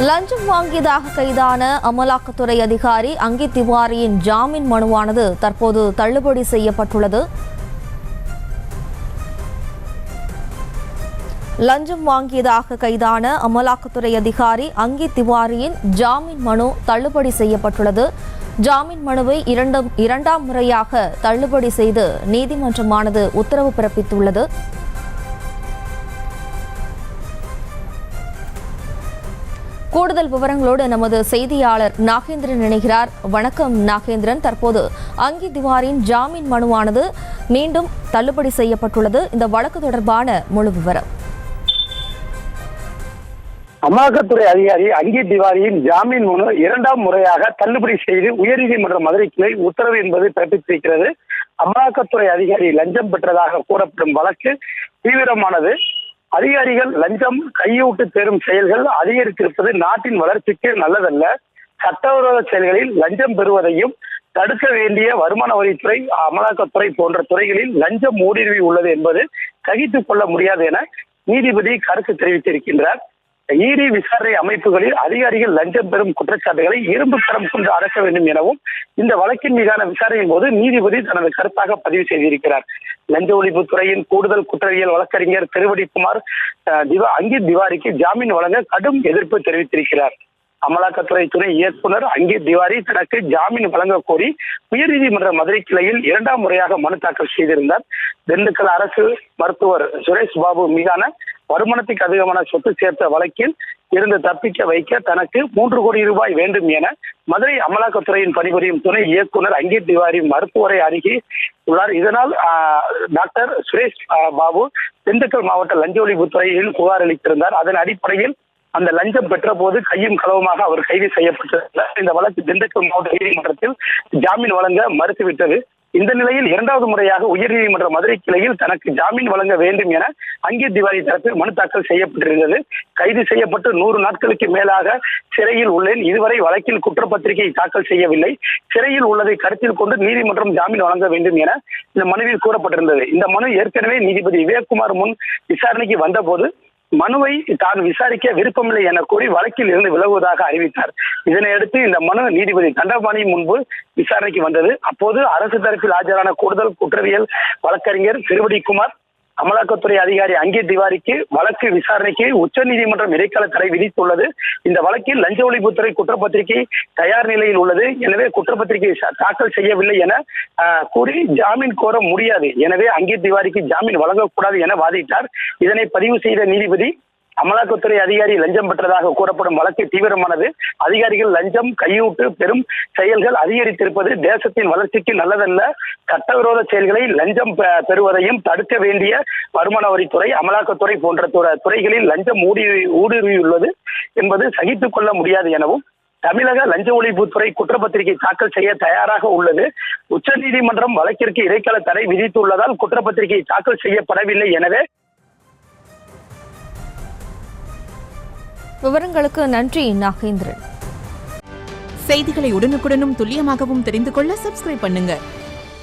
லஞ்சம் வாங்கியதாக கைதான அமலாக்கத்துறை அதிகாரி அங்கித் திவாரியின் ஜாமீன் மனுவானது தற்போது தள்ளுபடி செய்யப்பட்டுள்ளது. லஞ்சம் வாங்கியதாக கைதான அமலாக்கத்துறை அதிகாரி அங்கித் திவாரியின் ஜாமீன் மனு தள்ளுபடி செய்யப்பட்டுள்ளது. ஜாமீன் மனுவை இரண்டாம் முறையாக தள்ளுபடி செய்து நீதிமன்றமானது உத்தரவு பிறப்பித்துள்ளது. கூடுதல் விவரங்களோடு நமது செய்தியாளர் நாகேந்திரன் இணைகிறார். வணக்கம் நாகேந்திரன். தற்போது அங்கித் திவாரியின் ஜாமீன் மனுவானது மீண்டும் தள்ளுபடி செய்யப்பட்டுள்ளது. இந்த வழக்கு தொடர்பான முழு விவரம். அமலாக்கத்துறை அதிகாரி அங்கித் திவாரியின் ஜாமீன் மனு இரண்டாம் முறையாக தள்ளுபடி செய்து உயர்நீதிமன்ற மதுரை கிளை உத்தரவு என்பது பிறப்பித்திருக்கிறது. அமலாக்கத்துறை அதிகாரி லஞ்சம் பெற்றதாக கூறப்படும் வழக்கு தீவிரமானது. அதிகாரிகள் லஞ்சம் கையூட்டு பெறும் செயல்கள் அதிகரித்திருப்பது நாட்டின் வளர்ச்சிக்கு நல்லதல்ல. சட்டவிரோத செயல்களில் லஞ்சம் பெறுவதையும் தடுக்க வேண்டிய வருமான வரித்துறை, அமலாக்கத்துறை போன்ற துறைகளில் லஞ்சம் ஊடுருவி உள்ளது என்பது சகித்துக் கொள்ள முடியாது என நீதிபதி கருத்து தெரிவித்திருக்கின்றார். ஈடி விசாரணை அமைப்புகளில் அதிகாரிகள் லஞ்சம் பெறும் குற்றச்சாட்டுகளை இரும்பு கரம் கொண்டு அடக்க வேண்டும் எனவும் இந்த வழக்கின் மீதான விசாரணையின் போது நீதிபதி தனது கருத்தாக பதிவு செய்திருக்கிறார். லஞ்ச ஒழிப்புத்துறையின் கூடுதல் குற்றவியல் வழக்கறிஞர் திருவடிக்குமார் அங்கித் திவாரிக்கு ஜாமீன் வழங்க கடும் எதிர்ப்பு தெரிவித்திருக்கிறார். அமலாக்கத்துறை துணை இயக்குனர் அங்கித் திவாரி தனக்கு ஜாமீன் வழங்க கோரி உயர்நீதிமன்ற மதுரை கிளையில் இரண்டாம் முறையாக மனு தாக்கல் செய்திருந்தார். திண்டுக்கல் அரசு மருத்துவர் சுரேஷ் பாபு மீதான வருமானத்துக்கு அதிகமான சொத்து சேர்த்த வழக்கில் இருந்து தப்பிக்க வைக்க தனக்கு 3 கோடி ரூபாய் வேண்டும் என மதுரை அமலாக்கத்துறையின் பணிபுரியும் துணை இயக்குனர் அங்கித் திவாரி மருத்துவரை அணுகி உள்ளார். இதனால் டாக்டர் சுரேஷ் பாபு திண்டுக்கல் மாவட்ட லஞ்ச ஒழிப்புத்துறையில் புகார் அளித்திருந்தார். அதன் அடிப்படையில் அந்த லஞ்சம் பெற்ற போது கையும் களவுமாக அவர் கைது செய்யப்பட்டிருந்தார். இந்த வழக்கு திண்டுக்கல் மாவட்ட நீதிமன்றத்தில் ஜாமீன் வழங்க மறுத்துவிட்டது. இந்த நிலையில் இரண்டாவது முறையாக உயர்நீதிமன்ற மதுரை கிளையில் தனக்கு ஜாமீன் வழங்க வேண்டும் என அங்கித் திவாரி தரப்பில் மனு தாக்கல் செய்யப்பட்டிருந்தது. கைது செய்யப்பட்டு 100 நாட்களுக்கு மேலாக சிறையில் உள்ளேன். இதுவரை வழக்கில் குற்றப்பத்திரிகை தாக்கல் செய்யவில்லை. சிறையில் உள்ளதை கருத்தில் கொண்டு நீதிமன்றம் ஜாமீன் வழங்க வேண்டும் என இந்த மனுவில் கூறப்பட்டிருந்தது. இந்த மனு ஏற்கனவே நீதிபதி விவேக்குமார் முன் விசாரணைக்கு வந்தபோது மனுவை தான் விசாரிக்க விருப்பமில்லை என கூறி வழக்கில் இருந்து விலகுவதாக அறிவித்தார். இதனையடுத்து இந்த மனு நீதிபதி தண்டபாணி முன்பு விசாரணைக்கு வந்தது. அப்போது அரசு தரப்பில் ஆஜரான கூடுதல் குற்றவியல் வழக்கறிஞர் திருவடிக்குமார் அமலாக்கத்துறை அதிகாரி அங்கித் திவாரிக்கு வழக்கு விசாரணைக்கு உச்சநீதிமன்றம் இடைக்கால தடை விதித்துள்ளது. இந்த வழக்கில் லஞ்ச ஒழிப்புத்துறை குற்றப்பத்திரிகை தயார் நிலையில் உள்ளது. எனவே குற்றப்பத்திரிகை தாக்கல் செய்யவில்லை என கூறி ஜாமீன் கோர முடியாது. எனவே அங்கித் திவாரிக்கு ஜாமீன் வழங்கக்கூடாது என வாதிட்டார். இதனை பதிவு செய்த நீதிபதி அமலாக்கத்துறை அதிகாரி லஞ்சம் பெற்றதாக கூறப்படும் வழக்கு தீவிரமானது. அதிகாரிகள் லஞ்சம் கையூட்டு பெறும் செயல்கள் அதிகரித்திருப்பது தேசத்தின் வளர்ச்சிக்கு நல்லதல்ல. சட்டவிரோத செயல்களை லஞ்சம் பெறுவதையும் தடுக்க வேண்டிய வருமான வரித்துறை, அமலாக்கத்துறை போன்ற துறைகளில் லஞ்சம் ஊடுருவியுள்ளது என்பது சகித்துக் கொள்ள முடியாது எனவும் தமிழக லஞ்ச ஒழிப்புத்துறை குற்றப்பத்திரிகை தாக்கல் செய்ய தயாராக உள்ளது. உச்சநீதிமன்றம் வழக்கிற்கு இடைக்கால தடை விதித்துள்ளதால் குற்றப்பத்திரிகை தாக்கல் செய்யப்படவில்லை. எனவே விவரங்களுக்கு நன்றி நாகேந்திரன். செய்திகளை உடனுக்குடனும் துல்லியமாகவும் தெரிந்து கொள்ள சப்ஸ்கிரைப் பண்ணுங்க.